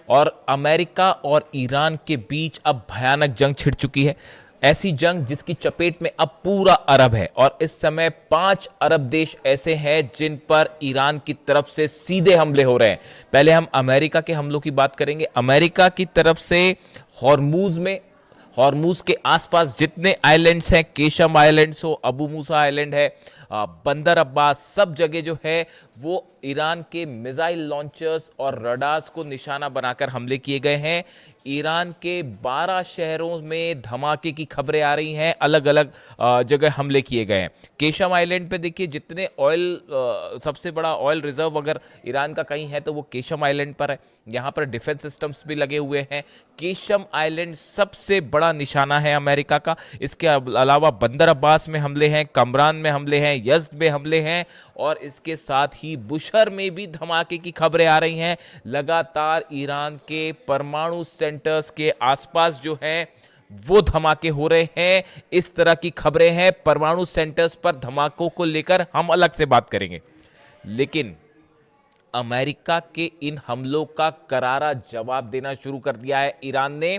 और अमेरिका और ईरान के बीच अब भयानक जंग छिड़ चुकी है। ऐसी जंग जिसकी चपेट में अब पूरा अरब है और इस समय 5 अरब देश ऐसे हैं जिन पर ईरान की तरफ से सीधे हमले हो रहे हैं। पहले हम अमेरिका के हमलों की बात करेंगे। अमेरिका की तरफ से हॉर्मूज के आसपास जितने आइलैंड्स हैं, केशम आइलैंड्स हो, अबू मूसा आइलैंड है, बंदर अब्बास, सब जगह जो है वो ईरान के मिसाइल लॉन्चर्स और रडार्स को निशाना बनाकर हमले किए गए हैं। ईरान के 12 शहरों में धमाके की खबरें आ रही हैं, अलग अलग जगह हमले किए गए हैं। केशम आइलैंड पे देखिए, जितने सबसे बड़ा ऑयल रिजर्व अगर ईरान का कहीं है तो वो केशम आइलैंड पर है। यहाँ पर डिफेंस सिस्टम्स भी लगे हुए हैं। केशम आइलैंड सबसे बड़ा निशाना है अमेरिका का। इसके अलावा बंदर अब्बास में हमले हैं, कमरान में हमले हैं, यज़्द में हमले हैं और इसके साथ ही बुशहर में भी धमाके की खबरें आ रही हैं। लगातार ईरान के परमाणु सेंटर्स के आसपास जो हैं वो धमाके हो रहे हैं। इस तरह की खबरें हैं। परमाणु सेंटर्स पर धमाकों को लेकर हम अलग से बात करेंगे, लेकिन अमेरिका के इन हमलों का करारा जवाब देना शुरू कर दिया है ईरान ने।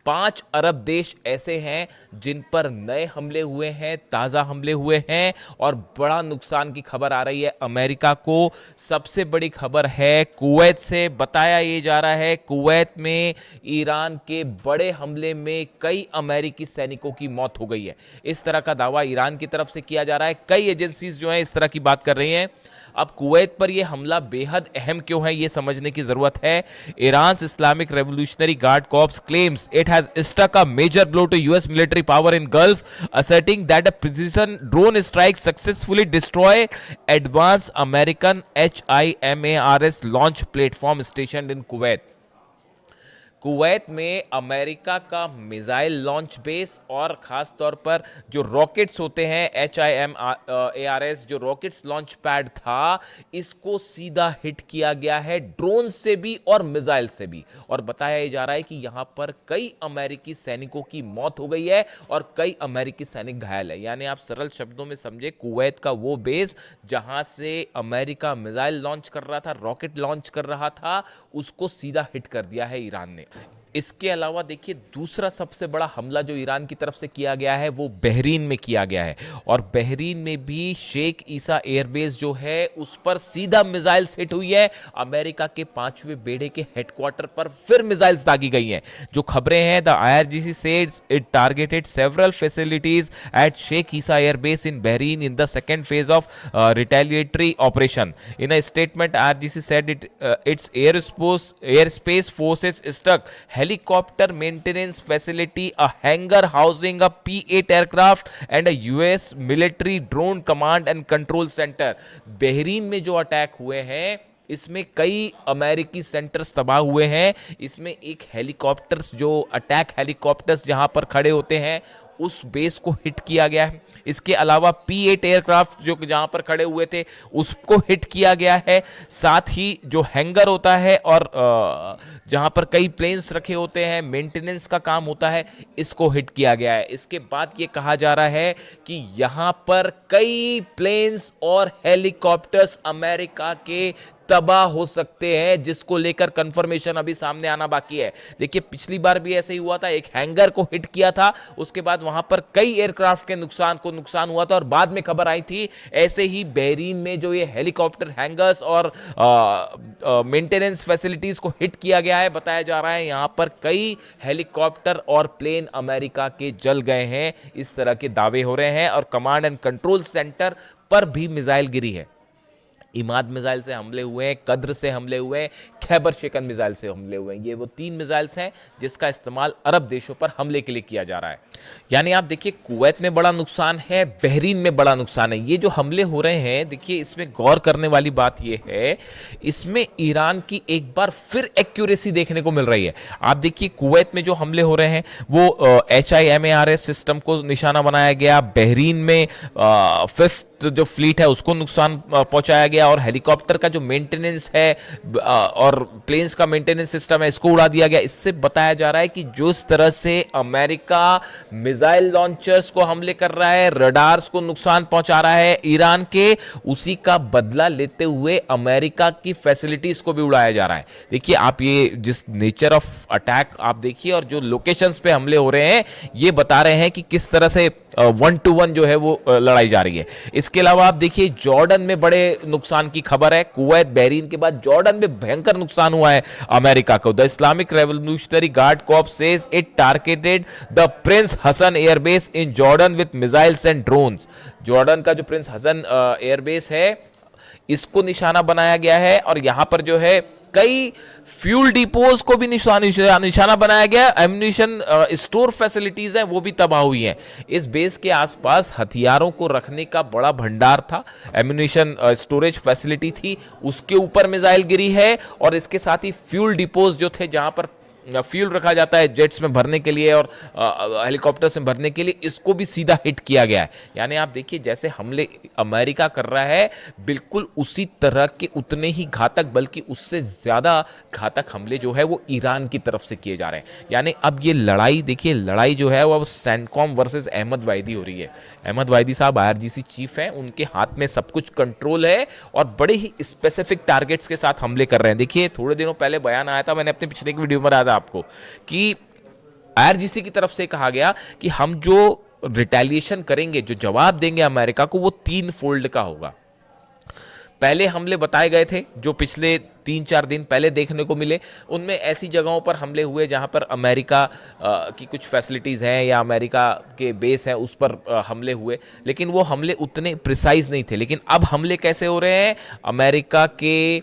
5 अरब देश ऐसे हैं जिन पर नए हमले हुए हैं, ताज़ा हमले हुए हैं और बड़ा नुकसान की खबर आ रही है अमेरिका को। सबसे बड़ी खबर है कुवैत से। बताया ये जा रहा है कुवैत में ईरान के बड़े हमले में कई अमेरिकी सैनिकों की मौत हो गई है। इस तरह का दावा ईरान की तरफ से किया जा रहा है। कई एजेंसीज जो हैं इस तरह की बात कर रही हैं। अब कुवैत पर यह हमला बेहद अहम क्यों है, यह समझने की जरूरत है। Iran Islamic Revolutionary Guard corps claims it has struck a major blow to US military power in Gulf, asserting that a precision drone strike successfully destroyed advanced American HIMARS launch platform stationed in Kuwait. Kuwait में America का missile launch base और ख़ास तौर पर जो rockets होते हैं HIMARS, जो रॉकेट्स लॉन्च पैड था, इसको सीधा हिट किया गया है ड्रोन से भी और मिसाइल से भी। और बताया जा रहा है कि यहाँ पर कई अमेरिकी सैनिकों की मौत हो गई है और कई अमेरिकी सैनिक घायल है। यानी आप सरल शब्दों में समझे, कुवैत का वो बेस जहाँ से अमेरिका मिसाइल लॉन्च कर रहा था, रॉकेट लॉन्च कर रहा था, उसको सीधा हिट कर दिया है ईरान ने। इसके अलावा देखिए, दूसरा सबसे बड़ा हमला जो ईरान की तरफ से किया गया है वो बहरीन में किया गया है और बहरीन में भी शेख ईसा एयरबेस जो है उस पर सीधा मिसाइल्स हिट हुई है। अमेरिका के 5वें बेड़े के हेडक्वार्टर पर फिर मिसाइल्स दागी गई हैं। जो खबरें हैं, the IRGC says it targeted several facilities at Sheikh Issa Air Base in Bahrain in the second phase of retaliatory operation. In a statement, IRGC said its airspace forces struck helicopter maintenance facility, a hangar housing a P-8 aircraft and a US military drone command and control center. Bahrain में जो attack हुए हैं इसमें कई अमेरिकी centres तबाह हुए हैं। इसमें एक हेलीकॉप्टर्स, जो अटैक हेलीकॉप्टर्स जहां पर खड़े होते हैं, उस बेस को हिट किया गया है। इसके अलावा P-8 एयरक्राफ्ट जो जहां पर खड़े हुए थे उसको हिट किया गया है। साथ ही जो हैंगर होता है और जहां पर कई प्लेन्स रखे होते हैं, मेंटेनेंस का काम होता है, इसको हिट किया गया है। इसके बाद ये कहा जा रहा है कि यहां पर कई प्लेन्स और हेलीकॉप्टर्स अमेरिका के तबाह हो सकते हैं, जिसको लेकर कंफर्मेशन अभी सामने आना बाकी है। देखिए, पिछली बार भी ऐसे ही हुआ था, एक हैंगर को हिट किया था, उसके बाद वहां पर कई एयरक्राफ्ट के नुकसान हुआ था और बाद में खबर आई थी। ऐसे ही बहरीन में जो ये हेलीकॉप्टर हैंगर्स और मेंटेनेंस फैसिलिटीज को हिट किया गया है, बताया जा रहा है यहां पर कई हेलीकॉप्टर और प्लेन अमेरिका के जल गए हैं। इस तरह के दावे हो रहे हैं और कमांड एंड कंट्रोल सेंटर पर भी मिसाइल गिरी है। इमाद मिसाइल से हमले हुए हैं, कद्र से हमले हुए हैं, खैबर शिकन मिसाइल से हमले हुए हैं। ये वो 3 मिसाइल्स हैं जिसका इस्तेमाल अरब देशों पर हमले के लिए किया जा रहा है। यानी आप देखिए, कुवैत में बड़ा नुकसान है, बहरीन में बड़ा नुकसान है। ये जो हमले हो रहे हैं, देखिए इसमें गौर करने वाली बात ये है, इसमें ईरान की एक बार फिर एक्यूरेसी देखने को मिल रही है। आप देखिए, कुवैत में जो हमले हो रहे हैं वो HIMARS सिस्टम को निशाना बनाया गया। बहरीन में 5th जो फ्लीट है उसको नुकसान पहुंचाया गया, और हेलीकॉप्टर का जो मेंटेनेंस है और प्लेन्स का मेंटेनेंस सिस्टम है इसको उड़ा दिया गया। इससे बताया जा रहा है कि जो इस तरह से अमेरिका मिसाइल लॉन्चर्स को हमले कर रहा है, रडार्स को नुकसान पहुंचा रहा है ईरान के, उसी का बदला लेते हुए अमेरिका की फैसिलिटीज को भी उड़ाया जा रहा है। देखिए आप ये जिस नेचर ऑफ अटैक आप देखिए, और जो लोकेशंस पे हमले हो रहे हैं ये बता रहे हैं कि किस तरह से 1-to-1 जो है वो लड़ाई जा रही है। इसके अलावा आप देखिए जॉर्डन में बड़े नुकसान की खबर है। कुवैत बहरीन के बाद जॉर्डन में भयंकर नुकसान हुआ है अमेरिका को। The Islamic Revolutionary Guard Corps says it targeted the Prince Hassan airbase in Jordan with missiles and drones. Jordan का जो प्रिंस हसन एयरबेस है इसको निशाना बनाया गया है, और यहां पर जो है कई फ्यूल डिपोज को भी निशाना बनाया गया। एम्यूनिशन स्टोर फैसिलिटीज हैं वो भी तबाह हुई हैं। इस बेस के आसपास हथियारों को रखने का बड़ा भंडार था, एम्यूनिशन स्टोरेज फैसिलिटी थी, उसके ऊपर मिसाइल गिरी है, और इसके साथ ही फ्यूल डिपोज जो थे जहां पर फ्यूल रखा जाता है जेट्स में भरने के लिए और हेलीकॉप्टर्स में भरने के लिए, इसको भी सीधा हिट किया गया है। यानी आप देखिए जैसे हमले अमेरिका कर रहा है बिल्कुल उसी तरह के उतने ही घातक बल्कि उससे ज्यादा घातक हमले जो है वो ईरान की तरफ से किए जा रहे हैं। यानी अब ये लड़ाई देखिए, लड़ाई जो है वो अब सेंटकॉम वर्सेस अहमद वाहिदी हो रही है। अहमद वाहिदी साहब IRGC चीफ हैं, उनके हाथ में सब कुछ कंट्रोल है और बड़े ही स्पेसिफिक टारगेट्स के साथ हमले कर रहे हैं। देखिए थोड़े दिनों पहले बयान आया था, मैंने अपने पिछले की वीडियो में बताया था आपको कि IRGC की तरफ से कहा गया कि हम जो रिटेलिएशन करेंगे, जो जवाब देंगे अमेरिका को, वो 3 फोल्ड का होगा। पहले हमले बताए गए थे जो पिछले 3-4 दिन पहले देखने को मिले, उनमें ऐसी जगहों पर हमले हुए जहां पर अमेरिका की कुछ फैसिलिटीज़ हैं या अमेरिका के बेस हैं, उस पर हमले हुए, लेकिन वो हमले उतने प्रिसाइज नहीं थे। लेकिन अब हमले कैसे हो रहे हैं? अमेरिका के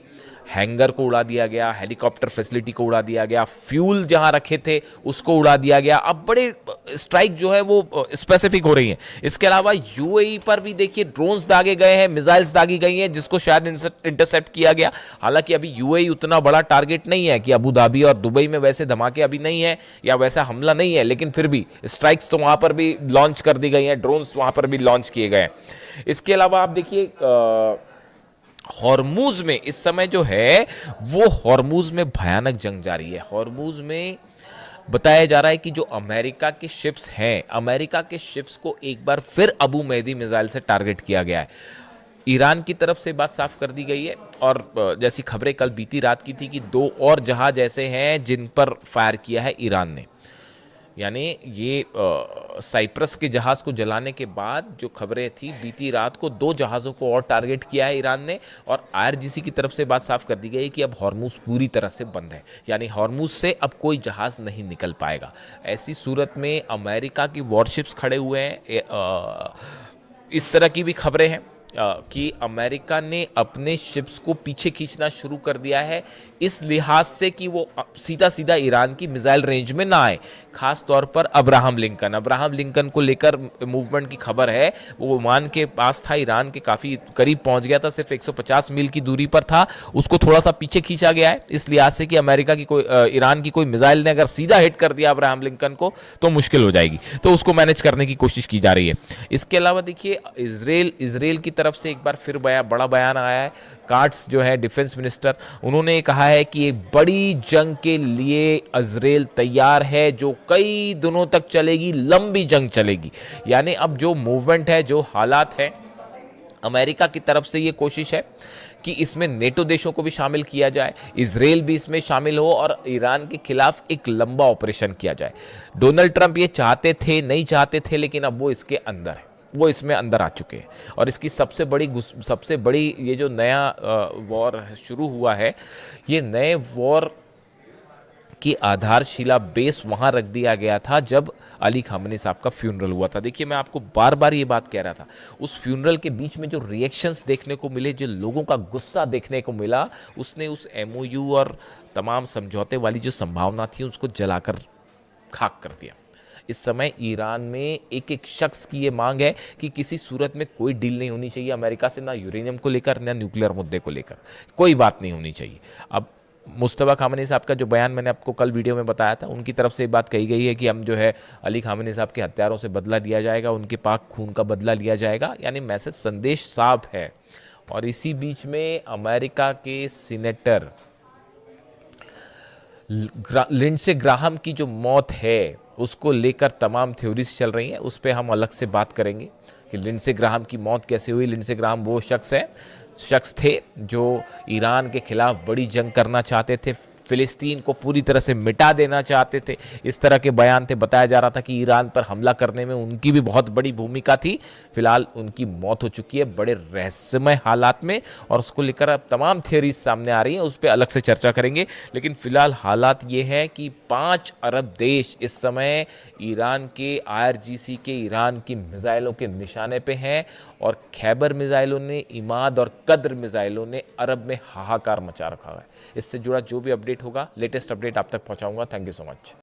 हैंगर को उड़ा दिया गया, हेलीकॉप्टर फैसिलिटी को उड़ा दिया गया, फ्यूल जहां रखे थे उसको उड़ा दिया गया। अब बड़े स्ट्राइक जो है वो स्पेसिफिक हो रही हैं। इसके अलावा UAE पर भी देखिए ड्रोन्स दागे गए हैं, मिसाइल्स दागी गई हैं, जिसको शायद इंटरसेप्ट किया गया। हालांकि अभी UAE उतना बड़ा टारगेट नहीं है कि अबू धाबी और दुबई में वैसे धमाके अभी नहीं है या वैसा हमला नहीं है, लेकिन फिर भी स्ट्राइक्स तो वहां पर भी लॉन्च कर दी गई हैं, ड्रोन्स वहां पर भी लॉन्च किए गए हैं। इसके अलावा आप देखिए हॉर्मूज में इस समय जो है वो हॉर्मूज में भयानक जंग जारी है। हॉर्मूज में बताया जा रहा है कि जो अमेरिका के शिप्स हैं, अमेरिका के शिप्स को एक बार फिर अबू मेहदी मिसाइल से टारगेट किया गया है। ईरान की तरफ से बात साफ कर दी गई है, और जैसी खबरें कल बीती रात की थी कि 2 और जहाज ऐसे हैं जिन पर फायर किया है ईरान ने। यानी ये साइप्रस के जहाज को जलाने के बाद जो खबरें थी बीती रात को 2 जहाज़ों को और टारगेट किया है ईरान ने, और IRGC की तरफ से बात साफ कर दी गई कि अब हॉर्मूज पूरी तरह से बंद है, यानी हॉर्मूज से अब कोई जहाज़ नहीं निकल पाएगा। ऐसी सूरत में अमेरिका की वॉरशिप्स खड़े हुए हैं। इस तरह की भी खबरें हैं कि अमेरिका ने अपने शिप्स को पीछे खींचना शुरू कर दिया है, इस लिहाज से कि वो सीधा सीधा ईरान की मिसाइल रेंज में ना आए। खास तौर पर अब्राहम लिंकन को लेकर मूवमेंट की खबर है। वो ओमान के पास था, ईरान के काफ़ी करीब पहुंच गया था, सिर्फ 150 मील की दूरी पर था, उसको थोड़ा सा पीछे खींचा गया है इस लिहाज से कि अमेरिका की ईरान की कोई मिसाइल ने अगर सीधा हिट कर दिया अब्राहम लिंकन को तो मुश्किल हो जाएगी, तो उसको मैनेज करने की कोशिश की जा रही है। इसके अलावा देखिए इसराइल की तरफ से एक बार फिर बड़ा बयान आया है। कार्ट्स जो है डिफेंस मिनिस्टर, उन्होंने कहा है कि एक बड़ी जंग के लिए इजराइल तैयार है जो कई दिनों तक चलेगी, लंबी जंग चलेगी। यानी अब जो मूवमेंट है, जो हालात है, अमेरिका की तरफ से ये कोशिश है कि इसमें नेटो देशों को भी शामिल किया जाए, इजराइल भी इसमें शामिल हो और ईरान के खिलाफ एक लंबा ऑपरेशन किया जाए। डोनाल्ड ट्रंप ये चाहते थे, नहीं चाहते थे, लेकिन अब वो इसके अंदर है, वो इसमें अंदर आ चुके हैं। और इसकी सबसे बड़ी ये जो नया वॉर शुरू हुआ है, ये नए वॉर की आधारशिला बेस वहां रख दिया गया था जब अली खामनी साहब का फ्यूनरल हुआ था। देखिए मैं आपको बार बार ये बात कह रहा था, उस फ्यूनरल के बीच में जो रिएक्शंस देखने को मिले, जो लोगों का गुस्सा देखने को मिला, उसने उस MOU और तमाम समझौते वाली जो संभावना थी उसको जलाकर खाक कर दिया। इस समय ईरान में एक शख्स की ये मांग है कि किसी सूरत में कोई डील नहीं होनी चाहिए अमेरिका से, ना यूरेनियम को लेकर ना न्यूक्लियर मुद्दे को लेकर, कोई बात नहीं होनी चाहिए। अब मुस्तफ़ा खामनी साहब का जो बयान मैंने आपको कल वीडियो में बताया था, उनकी तरफ से ये बात कही गई है कि हम जो है अली खामनी साहब के हत्यारों से बदला लिया जाएगा, उनके पाक खून का बदला लिया जाएगा, यानी मैसेज संदेश साफ है। और इसी बीच में अमेरिका के सीनेटर लिंडसे ग्राहम की जो मौत है उसको लेकर तमाम थ्योरीज चल रही हैं, उस पर हम अलग से बात करेंगे कि लिंडसे ग्राहम की मौत कैसे हुई। लिंडसे ग्राहम वो शख्स थे जो ईरान के खिलाफ बड़ी जंग करना चाहते थे, फिलिस्तीन को पूरी तरह से मिटा देना चाहते थे, इस तरह के बयान थे। बताया जा रहा था कि ईरान पर हमला करने में उनकी भी बहुत बड़ी भूमिका थी। फिलहाल उनकी मौत हो चुकी है बड़े रहस्यमय हालात में, और उसको लेकर अब तमाम थियरीज सामने आ रही हैं, उस पर अलग से चर्चा करेंगे। लेकिन फिलहाल हालात ये है कि 5 अरब देश इस समय ईरान के IRGC के ईरान की मिसाइलों के निशाने पे हैं, और खैबर मिसाइलों ने, इमाद और कद्र मिसाइलों ने अरब में हाहाकार मचा रखा है। इससे जुड़ा जो भी अपडेट होगा, लेटेस्ट अपडेट आप तक पहुंचाऊंगा। Thank you so much.